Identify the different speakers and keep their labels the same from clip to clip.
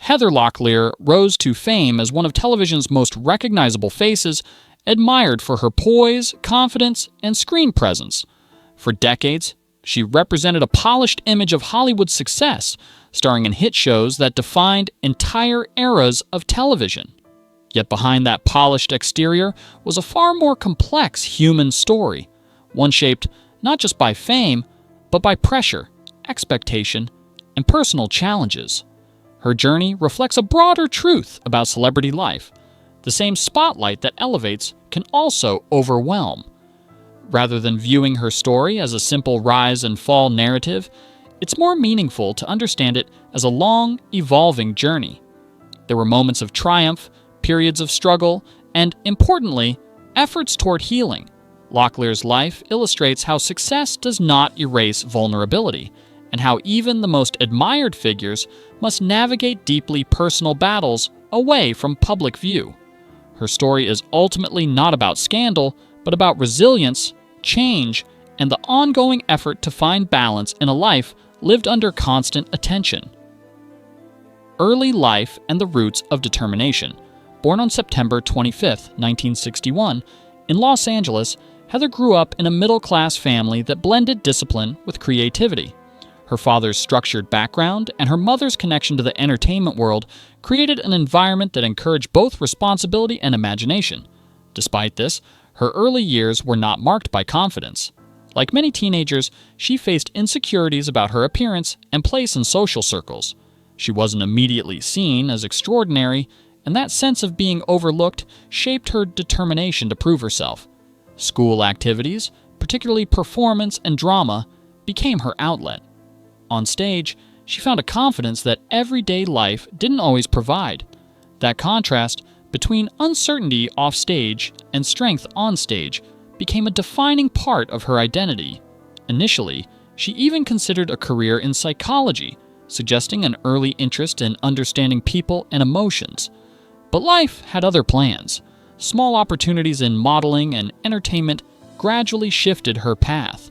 Speaker 1: Heather Locklear rose to fame as one of television's most recognizable faces, admired for her poise, confidence, and screen presence. For decades, she represented a polished image of Hollywood success, starring in hit shows that defined entire eras of television. Yet behind that polished exterior was a far more complex human story, one shaped not just by fame, but by pressure, expectation, and personal challenges. Her journey reflects a broader truth about celebrity life. The same spotlight that elevates can also overwhelm. Rather than viewing her story as a simple rise and fall narrative, it's more meaningful to understand it as a long, evolving journey. There were moments of triumph, periods of struggle, and, importantly, efforts toward healing. Locklear's life illustrates how success does not erase vulnerability, and how even the most admired figures must navigate deeply personal battles away from public view. Her story is ultimately not about scandal, but about resilience, change, and the ongoing effort to find balance in a life lived under constant attention. Early life and the roots of determination. Born on September 25, 1961, in Los Angeles, Heather grew up in a middle-class family that blended discipline with creativity. Her father's structured background and her mother's connection to the entertainment world created an environment that encouraged both responsibility and imagination. Despite this, her early years were not marked by confidence. Like many teenagers, she faced insecurities about her appearance and place in social circles. She wasn't immediately seen as extraordinary, and that sense of being overlooked shaped her determination to prove herself. School activities, particularly performance and drama, became her outlet. On stage, she found a confidence that everyday life didn't always provide. That contrast between uncertainty off stage and strength on stage became a defining part of her identity. Initially, she even considered a career in psychology, suggesting an early interest in understanding people and emotions. But life had other plans. Small opportunities in modeling and entertainment gradually shifted her path.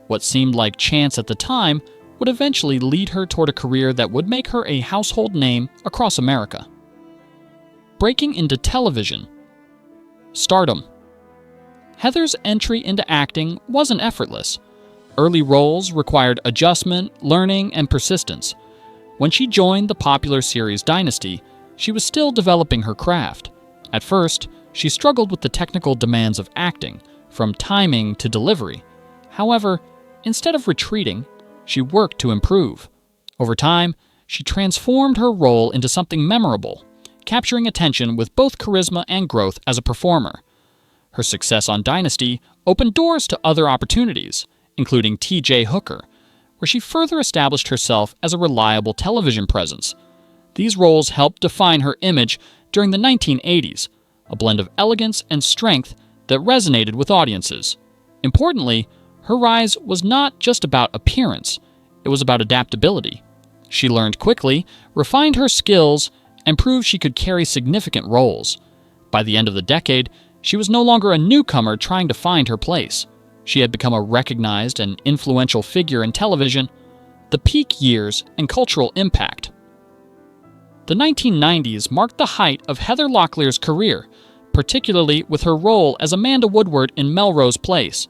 Speaker 1: What seemed like chance at the time would eventually lead her toward a career that would make her a household name across America. Breaking into television. Stardom. Heather's entry into acting wasn't effortless. Early roles required adjustment, learning, and persistence. When she joined the popular series Dynasty, she was still developing her craft. At first, she struggled with the technical demands of acting, from timing to delivery. However, instead of retreating, she worked to improve. Over time, she transformed her role into something memorable, capturing attention with both charisma and growth as a performer. Her success on Dynasty opened doors to other opportunities, including T.J. Hooker, where she further established herself as a reliable television presence. These roles helped define her image during the 1980s, a blend of elegance and strength that resonated with audiences. Importantly, her rise was not just about appearance, it was about adaptability. She learned quickly, refined her skills, and proved she could carry significant roles. By the end of the decade, she was no longer a newcomer trying to find her place. She had become a recognized and influential figure in television. The peak years and cultural impact. The 1990s marked the height of Heather Locklear's career, particularly with her role as Amanda Woodward in Melrose Place.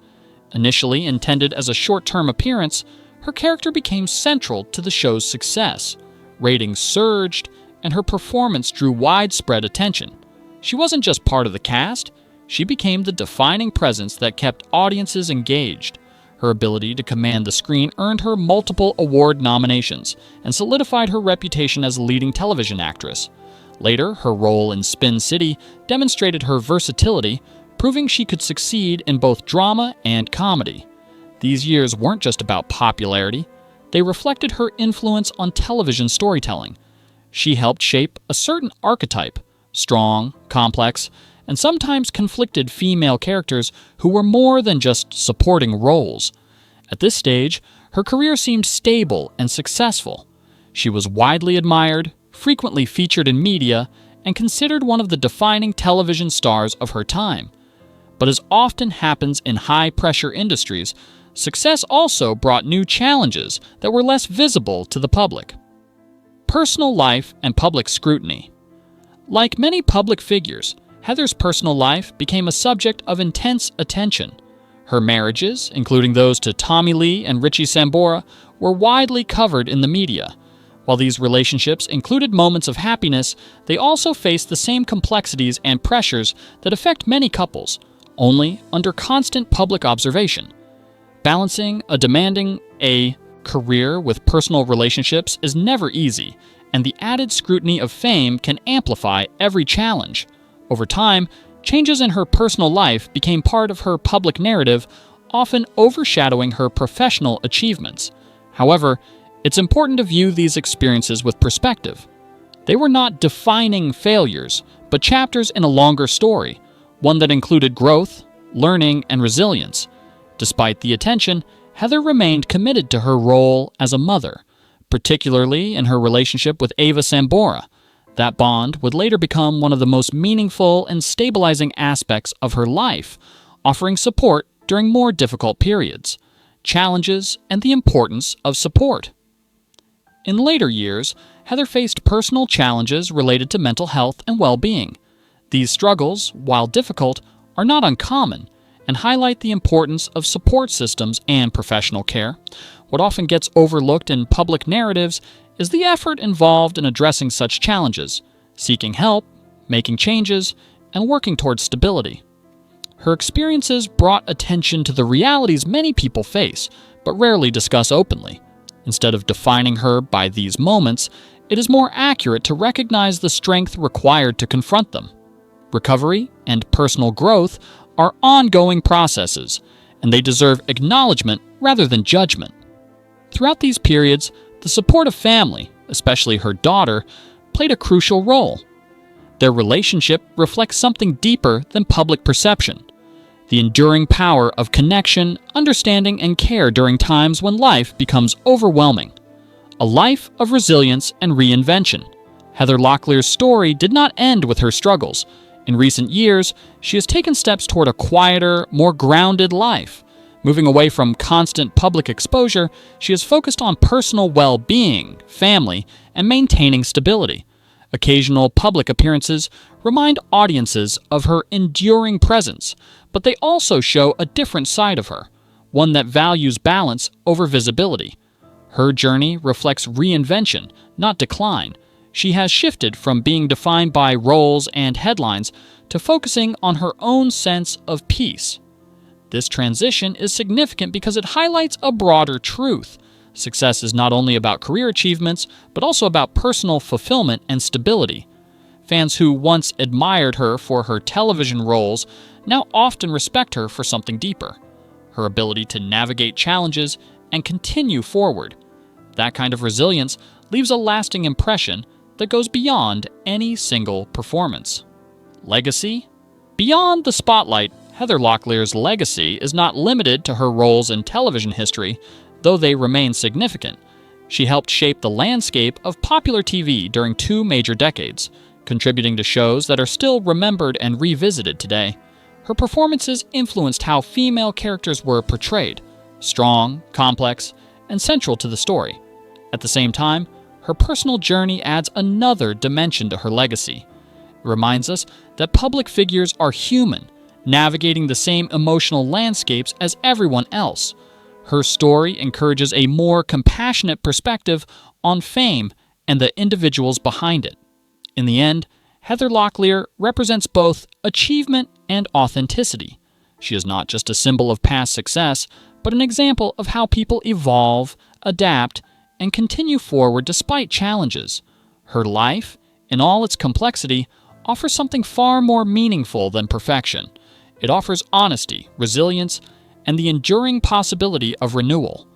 Speaker 1: Initially intended as a short-term appearance, her character became central to the show's success. Ratings surged, and her performance drew widespread attention. She wasn't just part of the cast, she became the defining presence that kept audiences engaged. Her ability to command the screen earned her multiple award nominations and solidified her reputation as a leading television actress. Later, her role in Spin City demonstrated her versatility, proving she could succeed in both drama and comedy. These years weren't just about popularity, they reflected her influence on television storytelling. She helped shape a certain archetype, strong, complex, and sometimes conflicted female characters who were more than just supporting roles. At this stage, her career seemed stable and successful. She was widely admired, frequently featured in media, and considered one of the defining television stars of her time. But as often happens in high-pressure industries, success also brought new challenges that were less visible to the public. Personal life and public scrutiny. Like many public figures, Heather's personal life became a subject of intense attention. Her marriages, including those to Tommy Lee and Ava Sambora, were widely covered in the media. While these relationships included moments of happiness, they also faced the same complexities and pressures that affect many couples, only under constant public observation. Balancing a demanding career with personal relationships is never easy, and the added scrutiny of fame can amplify every challenge. Over time, changes in her personal life became part of her public narrative, often overshadowing her professional achievements. However, it's important to view these experiences with perspective. They were not defining failures, but chapters in a longer story, one that included growth, learning, and resilience. Despite the attention, Heather remained committed to her role as a mother, particularly in her relationship with Ava Sambora. That bond would later become one of the most meaningful and stabilizing aspects of her life, offering support during more difficult periods, challenges, and the importance of support. In later years, Heather faced personal challenges related to mental health and well-being. These struggles, while difficult, are not uncommon and highlight the importance of support systems and professional care. What often gets overlooked in public narratives is the effort involved in addressing such challenges, seeking help, making changes, and working towards stability. Her experiences brought attention to the realities many people face, but rarely discuss openly. Instead of defining her by these moments, it is more accurate to recognize the strength required to confront them. Recovery and personal growth are ongoing processes, and they deserve acknowledgement rather than judgment. Throughout these periods, the support of family, especially her daughter, played a crucial role. Their relationship reflects something deeper than public perception: the enduring power of connection, understanding, and care during times when life becomes overwhelming. A life of resilience and reinvention. Heather Locklear's story did not end with her struggles. In recent years, she has taken steps toward a quieter, more grounded life. Moving away from constant public exposure, she has focused on personal well-being, family, and maintaining stability. Occasional public appearances remind audiences of her enduring presence, but they also show a different side of her, one that values balance over visibility. Her journey reflects reinvention, not decline. She has shifted from being defined by roles and headlines to focusing on her own sense of peace. This transition is significant because it highlights a broader truth. Success is not only about career achievements, but also about personal fulfillment and stability. Fans who once admired her for her television roles now often respect her for something deeper: her ability to navigate challenges and continue forward. That kind of resilience leaves a lasting impression that goes beyond any single performance. Legacy? Beyond the spotlight, Heather Locklear's legacy is not limited to her roles in television history, though they remain significant. She helped shape the landscape of popular TV during 2 major decades, contributing to shows that are still remembered and revisited today. Her performances influenced how female characters were portrayed: strong, complex, and central to the story. At the same time, her personal journey adds another dimension to her legacy. It reminds us that public figures are human, navigating the same emotional landscapes as everyone else. Her story encourages a more compassionate perspective on fame and the individuals behind it. In the end, Heather Locklear represents both achievement and authenticity. She is not just a symbol of past success, but an example of how people evolve, adapt, and continue forward despite challenges. Her life, in all its complexity, offers something far more meaningful than perfection. It offers honesty, resilience, and the enduring possibility of renewal.